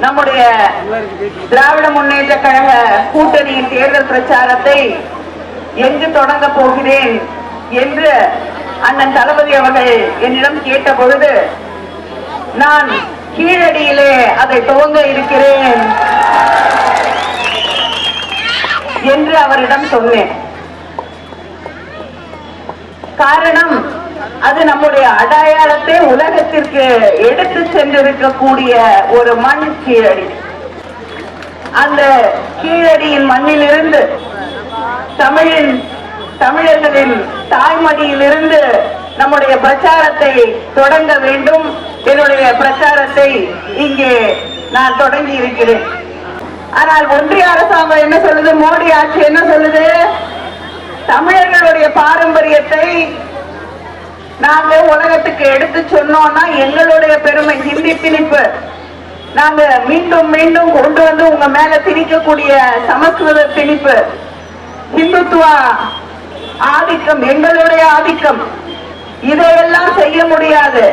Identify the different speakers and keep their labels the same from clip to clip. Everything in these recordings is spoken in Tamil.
Speaker 1: நம்முடைய திராவிட முன்னேற்ற கழக கூட்டணியின் தேர்தல் பிரச்சாரத்தை எங்கு தொடங்க போகிறேன் என்று அண்ணன் தளபதி அவர்கள் என்னிடம் கேட்ட பொழுது நான் கீழடியிலே அதை துவங்க இருக்கிறேன் என்று அவரிடம் சொன்னேன். காரணம், அது நம்முடைய அடையாளத்தை உலகத்திற்கு எடுத்து சென்றிருக்கக்கூடிய ஒரு மண் கீழடி. அந்த கீழடியின் மண்ணிலிருந்து தமிழர்களின் தாய்மடியிலிருந்து நம்முடைய பிரச்சாரத்தை தொடங்க வேண்டும். என்னுடைய பிரச்சாரத்தை இங்கே நான் தொடங்கி இருக்கிறேன். ஆனால் ஒன்றிய அரசாங்கம் என்ன சொல்லுது, மோடி ஆட்சி என்ன சொல்லுது, தமிழர்களுடைய பாரம்பரியத்தை நாங்க உலகத்துக்கு எடுத்து சொன்னோம்னா எங்களுடைய பெருமை, ஹிந்தி திணிப்பு நாங்க மீண்டும் மீண்டும் கொண்டு வந்து உங்க மேல திணிக்கக்கூடிய சமஸ்கிருத திணிப்பு, இந்துத்துவ ஆதிக்கம், எங்களுடைய ஆதிக்கம், இதையெல்லாம் செய்ய முடியாது.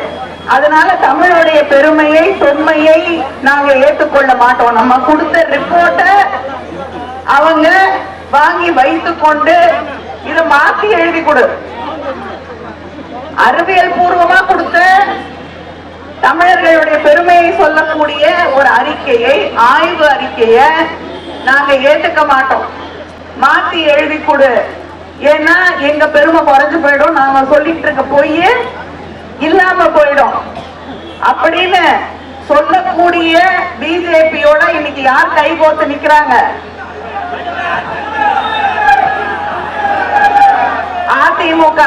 Speaker 1: அதனால தமிழுடைய பெருமையை தொன்மையை நாங்க ஏற்றுக்கொள்ள மாட்டோம். நம்ம கொடுத்த ரிப்போர்ட்டை அவங்க வாங்கி வைத்துக் கொண்டு இதை மாத்தி எழுதி கொடு, அறிவியல் பூர்வமா கொடுத்த தமிழர்களுடைய பெருமையை சொல்லக்கூடிய ஒரு அறிக்கையை, ஆய்வு அறிக்கையை நாங்க ஏத்துக்க மாட்டோம். மாத்தி எழுதி கொடு, ஏன்னா எங்க பெருமை குறைஞ்சு போயிடும், நாம சொல்லிட்டு இருக்க போய் இல்லாம போயிடும் அப்படின்னு சொல்லக்கூடிய பிஜேபியோட இன்னைக்கு யார் கை கோத்து நிக்கிறாங்க? அதிமுக.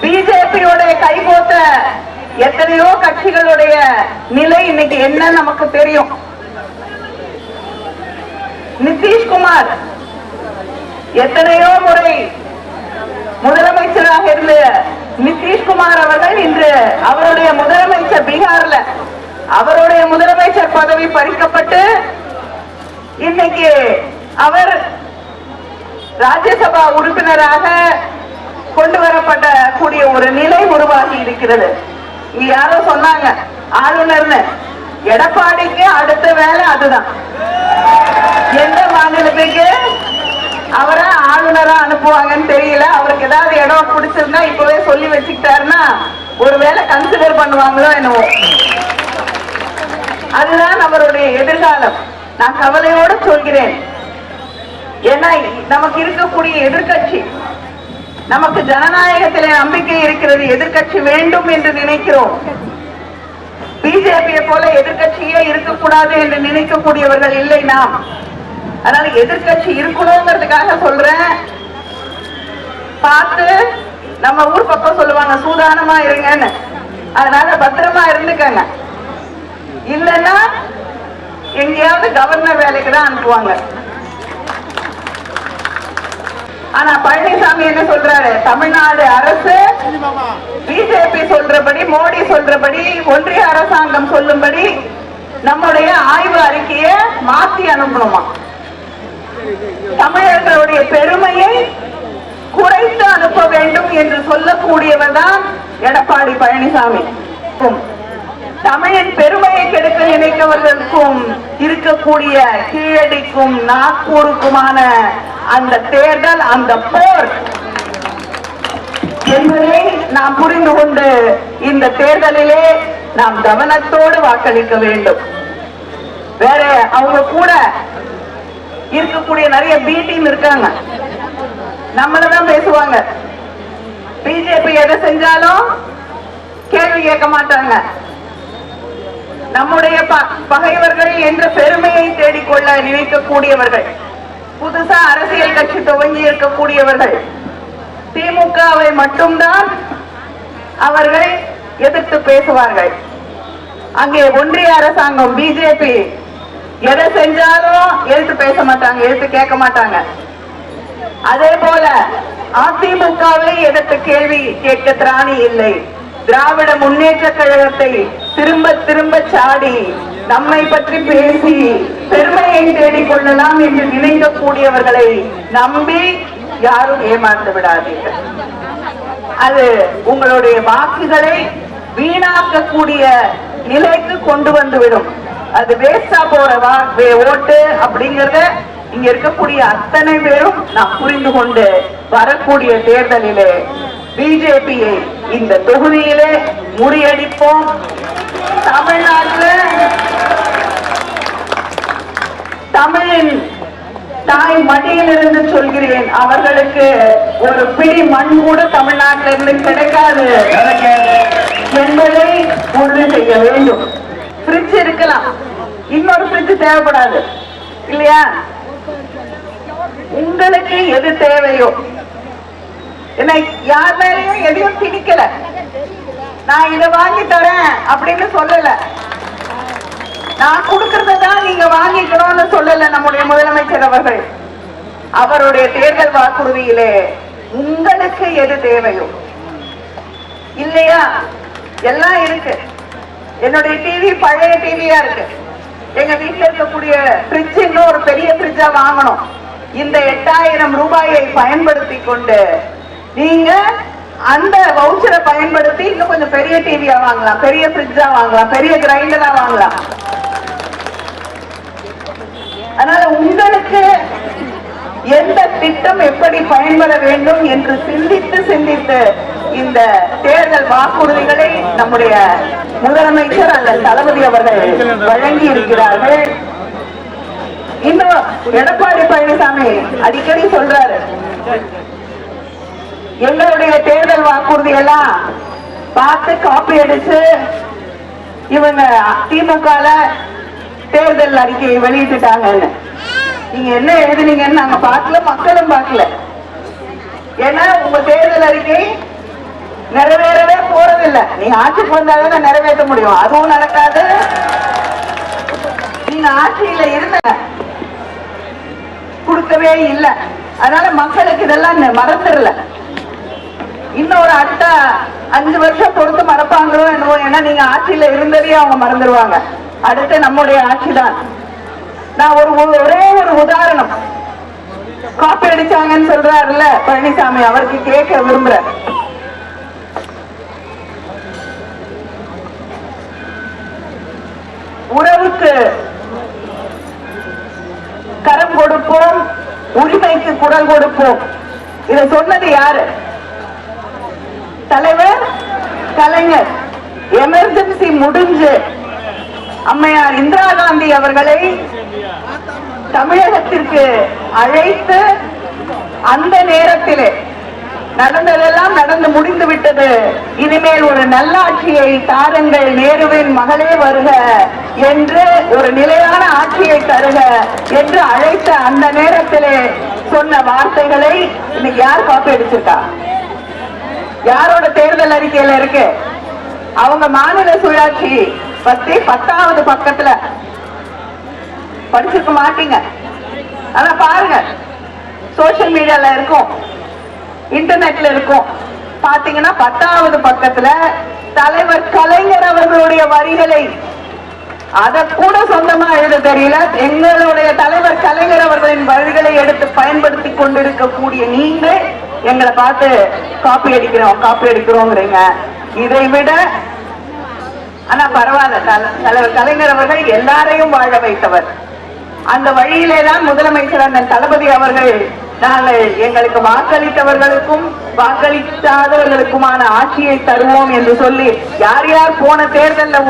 Speaker 1: பிஜேபியோட கை கோத்த எத்தனையோ கட்சிகளுடைய நிலை இன்னைக்கு என்ன நமக்கு தெரியும். நிதிஷ்குமார் எத்தனையோ முறை முதலமைச்சராக இருந்த நிதிஷ்குமார் அவர்கள் இன்று அவருடைய முதலமைச்சர், பீகார்ல அவருடைய முதலமைச்சர் பதவி பறிக்கப்பட்டு இன்னைக்கு அவர் ராஜ்யசபா உறுப்பினராக கொண்டு வரப்பட்ட கூடிய ஒரு நிலை உருவாகி இருக்கிறது. இங்க யாரோ சொன்னாங்க ஆளுநர்னு, எடப்பாடிக்கு அடுத்த வேலை அதுதான். எந்த மாநிலத்துக்கு அவரை ஆளுநரா அனுப்புவாங்கன்னு தெரியல. அவருக்கு ஏதாவது இடம் பிடிச்சிருந்தா இப்பவே சொல்லி வச்சுக்கிட்டாருன்னா ஒருவேளை கன்சிடர் பண்ணுவாங்களோ என்னவோ. அதுதான் அவருடைய எதிர்காலம். நான் கவலையோடு சொல்கிறேன். ஏன்னா நமக்கு இருக்கக்கூடிய எதிர்கட்சி, நமக்கு ஜனநாயகத்திலே நம்பிக்கை இருக்கிறது, எதிர்கட்சி வேண்டும் என்று நினைக்கிறோம். பிஜேபியை போல எதிர்கட்சியே இருக்கக்கூடாது என்று நினைக்கக்கூடியவர்கள் இல்லை நாம். அதனால எதிர்கட்சி இருக்கணுங்கிறதுக்காக சொல்றேன். பார்த்து நம்ம ஊர் பக்கம் சொல்லுவாங்க சூதானமா இருங்கன்னு, அதனால பத்திரமா இருந்துக்கங்க. இல்லைன்னா எங்கேயாவது கவர்னர் வேலைக்கு தான் அனுப்புவாங்க. ஆனா பழனிசாமி என்ன சொல்றாரு, தமிழ்நாடு அரசு பிஜேபி சொல்றபடி, மோடி சொல்றபடி, ஒன்றிய அரசாங்கம் சொல்லும்படி நம்முடைய ஆய்வு அறிக்கையை மாற்றி அனுப்பணுமா, தமிழர்களுடைய பெருமையை குறைத்து அனுப்ப வேண்டும் என்று சொல்லக்கூடியவர் தான் எடப்பாடி பழனிசாமி. தமிழின் பெருமையை கெடுக்க நினைத்தவர்களுக்கும் இருக்கக்கூடிய கீழடிக்கும் நாக்பூருக்குமான அந்த தேர்தல், அந்த போர் என்பதை நாம் புரிந்து கொண்டு இந்த தேர்தலிலே நாம் கவனத்தோடு வாக்களிக்க வேண்டும். வேற அவங்க கூட இருக்கக்கூடிய நிறைய பி டீம் இருக்காங்க, நம்மளதான் பேசுவாங்க. பிஜேபி எதை செஞ்சாலும் கேள்வி கேட்க மாட்டாங்க. நம்முடைய பகைவர்கள் என்ற பெருமையை தேடிக்கொள்ள நினைக்கக்கூடியவர்கள், புதுசா அரசியல் கட்சி துவங்கி இருக்கக்கூடியவர்கள், திமுகவை மட்டும்தான் அவர்கள் எதிர்த்து பேசுவார்கள். அங்கே ஒன்றிய அரசாங்கம் பிஜேபி எதை செஞ்சாலும் எழுத்து பேச மாட்டாங்க, எழுத்து கேட்க மாட்டாங்க. அதே போல அதிமுகவை எதிர்த்து கேள்வி கேட்க திராணி இல்லை. திராவிட முன்னேற்ற கழகத்தை திரும்ப திரும்ப சாடி நம்மை பற்றி பேசி பெருமையை தேடிக்கொள்ளலாம் என்று நினைக்கக்கூடியவர்களை நம்பி யாரும் ஏமாந்து விடாதீர்கள். அது உங்களுடைய வாக்குகளை வீணாக்கக்கூடிய நிலைக்கு கொண்டு வந்துவிடும். அது வேஸ்டா போற ஓட்டு அப்படிங்கறத இங்க இருக்கக்கூடிய அத்தனை பேரும் நாம் புரிந்து கொண்டு வரக்கூடிய தேர்தலிலே பிஜேபியை இந்த தொகுதியிலே முறியடிப்போம். தமிழ்நாட்டில் தமிழின் தாய் மடியிலிருந்து சொல்கிறேன், அவர்களுக்கு ஒரு பிடி மண் கூட தமிழ்நாட்டில் இருந்து கிடைக்காது என்பதை உறுதி செய்ய வேண்டும். ஃப்ரிட்ஜ் இருக்கலாம், இன்னொரு ஃப்ரிட்ஜ் தேவைப்படாது இல்லையா? உங்களுக்கு எது தேவையோ, என்ன யார் மேலையும் எதையும் திணிக்கல, நான் இதை வாங்கி தரேன் அப்படின்னு சொல்லல, நான் கொடுக்கறதான் நீங்க வாங்கிக்கணும்னு சொல்லல நம்முடைய முதலமைச்சர் அவர்கள். அவருடைய தேர்தல் வாக்குறுதியிலே உங்களுக்கு எது தேவையோ இல்லையா, எல்லாம் இருக்கு. என்னுடைய டிவி பழைய டிவியா இருக்கு, எங்க வீட்டுல இருக்கக்கூடிய ஃப்ரிட்ஜ் இன்னும் ஒரு பெரிய ஃப்ரிட்ஜா வாங்கணும். இந்த 8000 ரூபாயை பயன்படுத்தி கொண்டு நீங்க அந்த வவுச்சரை பயன்படுத்தி இன்னும் கொஞ்சம் பெரிய டிவியா வாங்கலாம், பெரிய ஃப்ரிட்ஜா வாங்கலாம், பெரிய கிரைண்டரா வாங்கலாம். அதனால உங்களுக்கு எந்த திட்டம் எப்படி பயன்பட வேண்டும் என்று சிந்தித்து சிந்தித்து இந்த தேர்தல் வாக்குறுதிகளை நம்முடைய முதலமைச்சர் அல்லது தளபதி அவர்கள் வழங்கி இருக்கிறார்கள். இன்னும் எடப்பாடி பழனிசாமி அடிக்கடி சொல்றாரு, எங்களுடைய தேர்தல் வாக்குறுதி எல்லாம் பார்த்து காப்பி அடிச்சு இவங்க திமுக தேர்தல் அறிக்கையை வெளியிட்டுட்டாங்கன்னு. நீங்க என்ன எழுதுனீங்கன்னு நாங்க பார்க்கல, மக்களும் பார்க்கல. ஏன்னா உங்க தேர்தல் அறிக்கை நிறைவேறவே போறதில்லை. நீங்க ஆட்சிக்கு வந்தாதான் நிறைவேற்ற முடியும், அதுவும் நடக்காது. நீங்க ஆட்சியில இருந்த கொடுக்கவே இல்லை, அதனால மக்களுக்கு இதெல்லாம் மறந்துடல. இன்னொரு அடுத்த 5 வருஷம் பொறுத்து மறப்பாங்களோ என்னவோ, ஏன்னா நீங்க ஆட்சியில இருந்ததே அவங்க மறந்துடுவாங்க. அடுத்து நம்முடைய ஆட்சி தான். நான் ஒரே ஒரு உதாரணம், காப்பி அடிச்சாங்கன்னு சொல்றாருல்ல பழனிசாமி, அவருக்கு கேட்க விரும்புறேன். உறவுக்கு கரம் கொடுப்போம், உரிமைக்கு குரல் கொடுப்போம். இதை சொன்னது யாரு? தலைவர் கலைஞர். எமர்ஜென்சி முடிஞ்சு அம்மையார் இந்திரா காந்தி அவர்களை தமிழகத்திற்கு அழைத்து அந்த நேரத்திலே நடந்ததெல்லாம் நடந்து முடிந்து விட்டது, இனிமேல் ஒரு நல்லாட்சியை தாருங்கள், நேருவின் மகளே வருக என்று, ஒரு நிலையான ஆட்சியை தருக என்று அழைத்த அந்த நேரத்திலே சொன்ன வார்த்தைகளை இன்னைக்கு யார் காப்பி அடிச்சிருக்கா? யாரோட தேர்தல் அறிக்கையில இருக்கு? அவங்க மாநில சுயாட்சி பத்தி 10வது பக்கத்துல படிச்சிருக்க மாட்டீங்க. ஆனா பாருங்க, சோசியல் மீடியால இருக்கும், இன்டர்நெட்ல இருக்கும். பாத்தீங்கன்னா 10வது பக்கத்துல தலைவர் கலைஞர் அவர்களுடைய வரிகளை, அத கூட சொந்தமா எழுத தெரியல, எங்களுடைய தலைவர் கலைஞர் அவர்களின் வரிகளை எடுத்து பயன்படுத்தி கொண்டிருக்கக்கூடிய நீங்க எங்களை பார்த்து காப்பி அடிக்கிறோங்கிறீங்க. இதை விட ஆனா பரவாயில்ல, தலைவர் கலைஞர் அவர்கள் எல்லாரையும் வாழ வைத்தவர். அந்த வழியிலே தான் முதலமைச்சர் அண்ணன் தளபதி அவர்கள் நாங்கள் எங்களுக்கு வாக்களித்தவர்களுக்கும் வாக்களிக்காதவர்களுக்குமான ஆட்சியை தருவோம் என்று சொல்லி யார் யார் போன தேர்தலில்